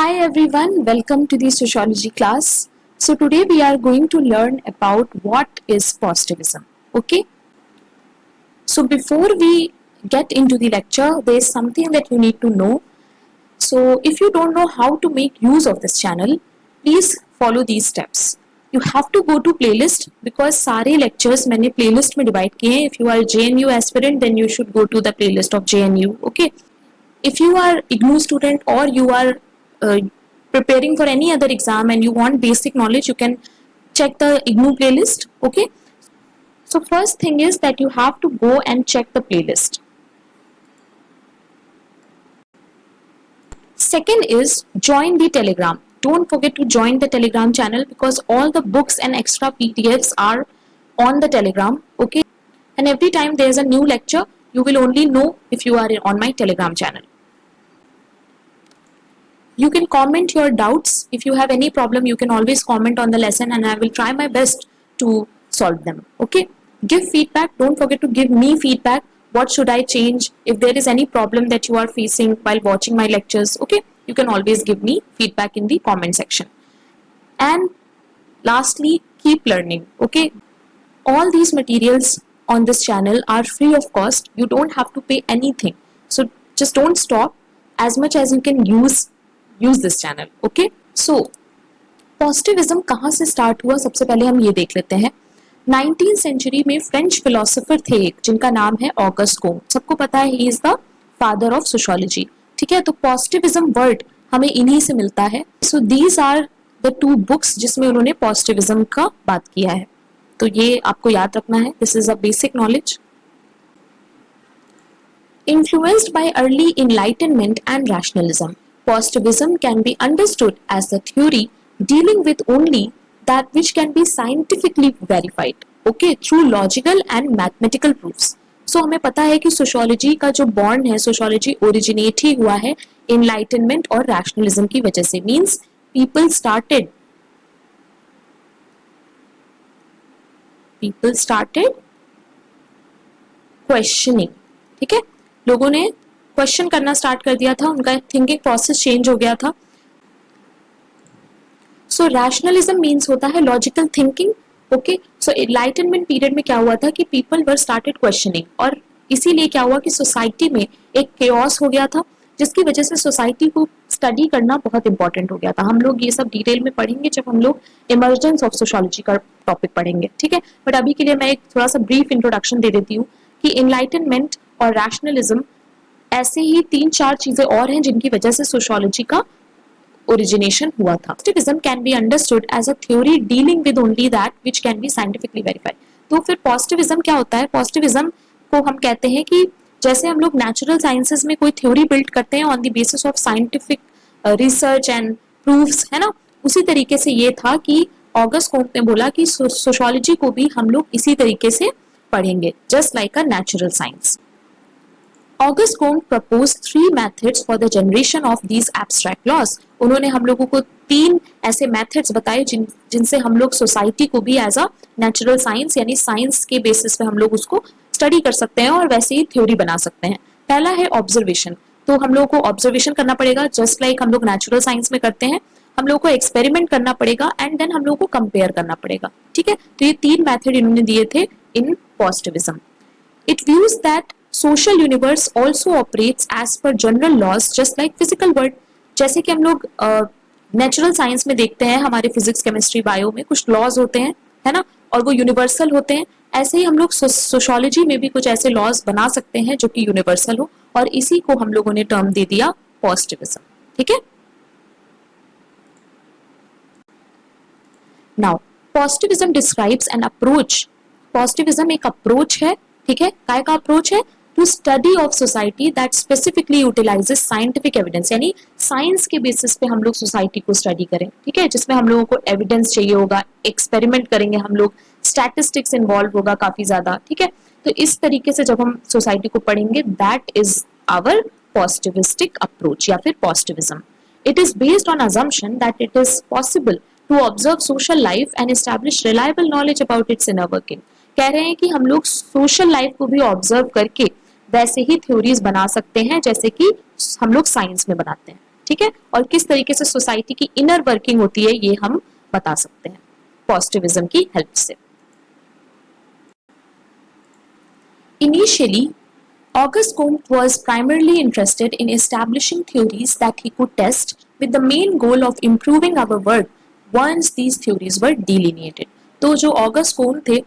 Hi everyone, welcome to the sociology class. So today we are going to learn about what is positivism. Okay? So before we get into the lecture, there is something that you need to know. So if you don't know how to make use of this channel, please follow these steps. You have to go to playlist because सारे lectures मैंने playlist में divide किए हैं. If you are JNU aspirant, then you should go to the playlist of JNU. Okay? If you are IGNOU student or you are uh, preparing for any other exam and you want basic knowledge, you can check the IGNOU playlist. Okay, so first thing is that you have to go and check the playlist. Second is join the Telegram. Don't forget to join the Telegram channel because all the books and extra PDFs are on the Telegram. Okay, and every time there is a new lecture, you will only know if you are on my Telegram channel. You can comment your doubts. If you have any problem, you can always comment on the lesson and I will try my best to solve them. Okay, give feedback. Don't forget to give me feedback. What should I change? If there is any problem that you are facing while watching my lectures, okay, you can always give me feedback in the comment section. And lastly, keep learning. Okay, all these materials on this channel are free of cost. You don't have to pay anything. So just don't stop. As much as you can use this channel. Okay, so positivism कहाँ से start हुआ, सबसे पहले हम ये देख लेते हैं. 19th सेंचुरी में फ्रेंच फिलोसोफर थे एक जिनका नाम है ऑगस्ट कोम्ट. सबको पता है he is the father of sociology. ठीक है, तो पॉजिटिविज्म वर्ड हमें इन्हीं से मिलता है. So these are the two books जिसमें उन्होंने पॉजिटिविज्म का बात किया है. तो ये आपको याद रखना है. This is a basic knowledge. Influenced by early enlightenment and rationalism, positivism can be understood as the theory dealing with only that which can be scientifically verified, okay, through logical and mathematical proofs. So हमें पता है कि sociology का जो born है, sociology originate ही हुआ है enlightenment और रैशनलिज्म की वजह से. Means people started questioning. ठीक है, लोगों ने क्वेश्चन करना स्टार्ट कर दिया था, उनका थिंकिंग प्रोसेस चेंज हो गया था. सो रैशनलिज्म मीन्स होता है लॉजिकल थिंकिंग. ओके, सो एनलाइटनमेंट पीरियड में क्या हुआ था कि पीपल वर स्टार्टेड क्वेश्चनिंग, और इसीलिए क्या हुआ कि सोसाइटी में एक केओस हो गया था जिसकी वजह से सोसाइटी को स्टडी करना बहुत इंपॉर्टेंट हो गया था. हम लोग ये सब डिटेल में पढ़ेंगे जब हम लोग इमर्जेंस ऑफ सोशियोलॉजी का टॉपिक पढ़ेंगे. ठीक है, बट अभी के लिए मैं एक थोड़ा सा ब्रीफ इंट्रोडक्शन दे देती हूँ कि एनलाइटनमेंट और रैशनलिज्म ऐसे ही 3-4 चीजें और हैं जिनकी वजह से सोशियोलॉजी का ओरिजिनेशन हुआ था. Positivism can be understood as a theory dealing with only that which can be scientifically verified. तो फिर पॉजिटिविज्म क्या होता है? पॉजिटिविज्म को हम कहते हैं कि जैसे हम लोग नेचुरल साइंसेस में कोई थ्योरी बिल्ड करते हैं on the basis of scientific research and proofs, है ना, उसी तरीके से ये था कि ऑगस्ट कोम्ट ने बोला कि सोशियोलॉजी को भी हम लोग इसी तरीके से पढ़ेंगे, just like a natural science. August Comte proposed 3 methods for the generation of these abstract laws. उन्होंने हम लोगों को 3 ऐसे मेथड्स बताए जिनसे हम लोग सोसाइटी को भी एज अ नेचुरल साइंस यानी साइंस के बेसिस पे हम लोग उसको स्टडी कर सकते हैं और वैसे ही थ्योरी बना सकते हैं. पहला है ऑब्जर्वेशन. तो हम लोग को ऑब्जर्वेशन करना पड़ेगा जस्ट लाइक हम लोग नेचुरल साइंस में करते हैं. हम लोग को एक्सपेरिमेंट करना पड़ेगा एंड देन हम लोग को कंपेयर करना पड़ेगा. ठीक है, तो ये 3 मेथड इन्होंने दिए थे in positivism. It views that social universe also operates as per general laws just like physical world. जैसे कि हम लोग नेचुरल साइंस में देखते हैं, हमारे फिजिक्स केमिस्ट्री बायो में कुछ लॉज होते हैं, है ना, और वो यूनिवर्सल होते हैं. ऐसे ही हम लोग सोशियोलॉजी में भी कुछ ऐसे लॉज बना सकते हैं जो कि यूनिवर्सल हो, और इसी को हम लोगों ने टर्म दे दिया पॉजिटिविज्म. ठीक है, now positivism describes an approach. Positivism एक अप्रोच है. ठीक है, काय का अप्रोच है? To study of society that specifically utilises scientific evidence. यानी साइंस के बेसिस पे हम लोग सोसाइटी को स्टडी करें. ठीक है, जिसमें हम लोगों को एविडेंस चाहिए होगा, एक्सपेरिमेंट करेंगे हम लोग, स्टैटिस्टिक्स इन्वॉल्व होगा काफी ज्यादा. ठीक है, तो इस तरीके से जब हम सोसाइटी को पढ़ेंगे, that is our positivistic approach या फिर positivism. It is based on assumption that it is possible to observe social life and establish reliable knowledge about its inner working. कह रहे हैं कि हम लोग सोशल लाइफ को भी ऑब्जर्व करके वैसे ही थ्योरीज बना सकते हैं जैसे कि हम लोग साइंस में बनाते हैं. ठीक है, और किस तरीके से सोसाइटी की इनर वर्किंग होती है ये हम बता सकते हैं पॉजिटिविज्म की हेल्प से। Initially, Auguste Comte was primarily interested in establishing theories that he could test with the main goal of improving our world once these theories were delineated. तो जो ऑगस्ट कोम्ट थे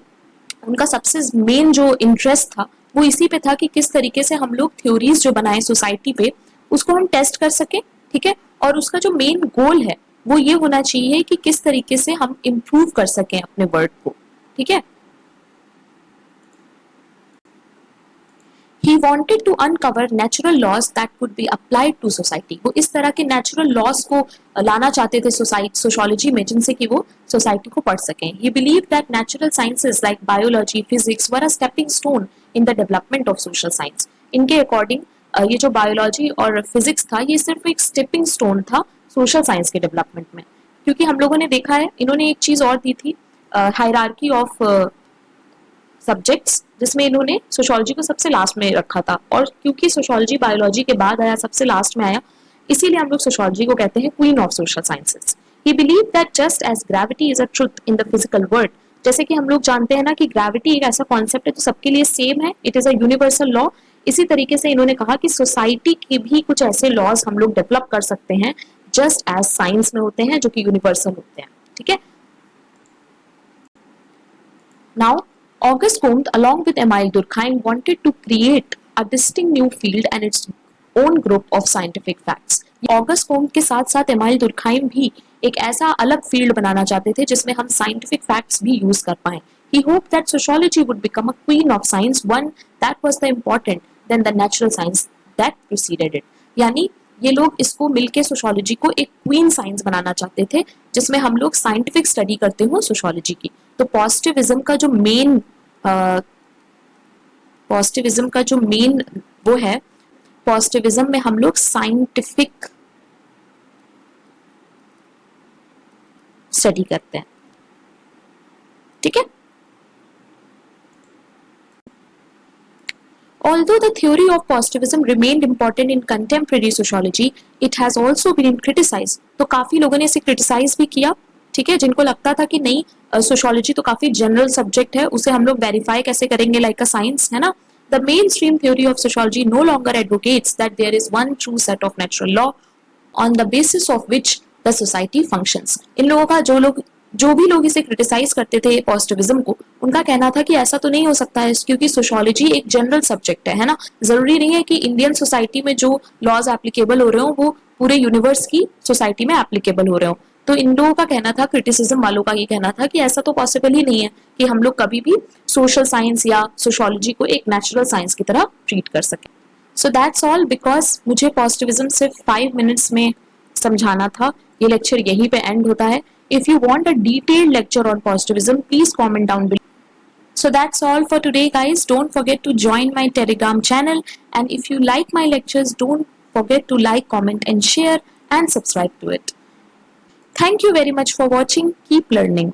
उनका सबसे मेन जो इंटरेस्ट था वो इसी पे था कि किस तरीके से हम लोग थ्योरीज जो बनाए सोसाइटी पे उसको हम टेस्ट कर सके, ठीक है, और उसका जो मेन गोल है वो ये होना चाहिए कि किस तरीके से हम इम्प्रूव कर सकें अपने वर्ड को, ठीक है। He wanted to uncover natural laws that could be applied to society. वो इस तरह के नेचुरल लॉज को लाना चाहते थे सोशोलॉजी में जिनसे कि वो सोसाइटी को पढ़ सकें। He believed that natural sciences like biology, physics were a stepping stone in the development of social science. इनके अकॉर्डिंग ये जो बायोलॉजी और फिजिक्स था ये सिर्फ एक स्टेपिंग स्टोन था सोशल साइंस के डेवलपमेंट में, क्योंकि हम लोगों ने देखा है इन्होंने एक चीज और दी थी, हायरार्की ऑफ सब्जेक्ट्स, जिसमें इन्होंने सोशोलॉजी को सबसे लास्ट में रखा था, और क्योंकि सोशोलॉजी बायोलॉजी के बाद आया, सबसे लास्ट में आया, इसीलिए हम लोग सोशोलॉजी को कहते हैं queen of social sciences. He believe that just as gravity is a truth in the physical world, जैसे कि हम लोग जानते हैं ना कि ग्रेविटी एक ऐसा कॉन्सेप्ट है जो सबके लिए सेम है, it is a universal law. इसी तरीके से इन्होंने कहा कि सोसाइटी के भी कुछ ऐसे लॉज हम लोग डेवलप कर सकते हैं जस्ट एज साइंस में होते हैं, जो कि यूनिवर्सल होते हैं, ठीक है। Now Auguste Comte, along with Emile Durkheim, wanted to create a distinct new field and its own group of scientific facts. Auguste Comte के साथ साथ Emile Durkheim भी एक ऐसा अलग फील्ड बनाना चाहते थे जिसमें हम साइंटिफिक फैक्ट्स भी यूज कर पाएं। He hoped that sociology would become a queen of science, one that was the important than the natural science that preceded it. यानी ये लोग इसको मिलके सोशोलॉजी को एक क्वीन साइंस बनाना चाहते थे जिसमें हम लोग साइंटिफिक स्टडी करते हो सोशोलॉजी की। तो पॉजिटिविज्म का जो मेन वो है, पॉजिटिविज्म में हम लोग साइंटिफिक स्टडी करते हैं, ठीक है। Although the theory of positivism remained important in contemporary sociology, it has also been criticized. तो काफी लोगों ने इसे क्रिटिसाइज भी किया, ठीक है, जिनको लगता था कि नहीं सोशोलॉजी तो काफी जनरल सब्जेक्ट है, उसे हम लोग वेरीफाई कैसे करेंगे लाइक अ साइंस, है ना। The mainstream theory of sociology no longer advocates that there is one true set of natural law on the basis of which the society functions. इन लोगों का जो भी लोग इसे क्रिटिसाइज करते थे पॉजिटिविज्म को, उनका कहना था कि ऐसा तो नहीं हो सकता है क्योंकि सोशोलॉजी एक जनरल सब्जेक्ट है ना, जरूरी नहीं है कि इंडियन सोसाइटी में जो लॉज एप्लीकेबल हो रहे हो वो पूरे यूनिवर्स की सोसाइटी में एप्लीकेबल हो रहे हो। तो इन लोगों का कहना था, क्रिटिसिज्म वालों का ये कहना था कि ऐसा तो पॉसिबल ही नहीं है कि हम लोग कभी भी सोशल साइंस या सोशोलॉजी को एक नेचुरल साइंस की तरह ट्रीट कर सकें। सो दैट्स ऑल, बिकॉज मुझे पॉजिटिविज्म सिर्फ 5 मिनट्स में समझाना था, ये लेक्चर यहीं पे एंड होता है। If you want a detailed lecture on positivism, please comment down below. So that's all for today, guys. Don't forget to join my Telegram channel, and if you like my lectures, don't forget to like, comment and share and subscribe to it. Thank you very much for watching. Keep learning.